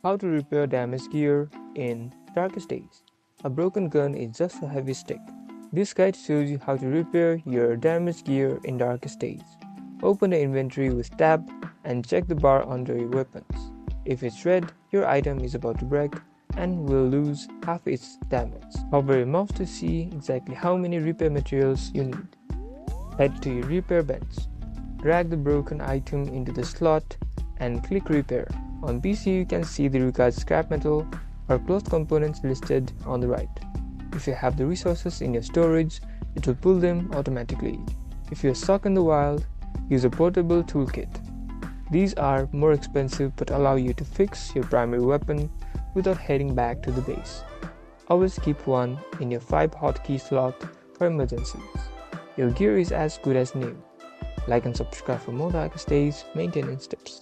How to repair damaged gear in Darkest Days. A broken gun is just a heavy stick. This guide shows you how to repair your damaged gear in Darkest Days. Open the inventory with Tab and check the bar under your weapons. If it's red, your item is about to break and will lose half its damage. Hover your mouse to see exactly how many repair materials you need. Head to your repair bench. Drag the broken item into the slot and click Repair. On PC, you can see the required scrap metal or closed components listed on the right. If you have the resources in your storage, it will pull them automatically. If you're stuck in the wild, use a portable toolkit. These are more expensive but allow you to fix your primary weapon without heading back to the base. Always keep one in your 5 hotkey slot for emergencies. Your gear is as good as new. Like and subscribe for more Darkest Days maintenance tips.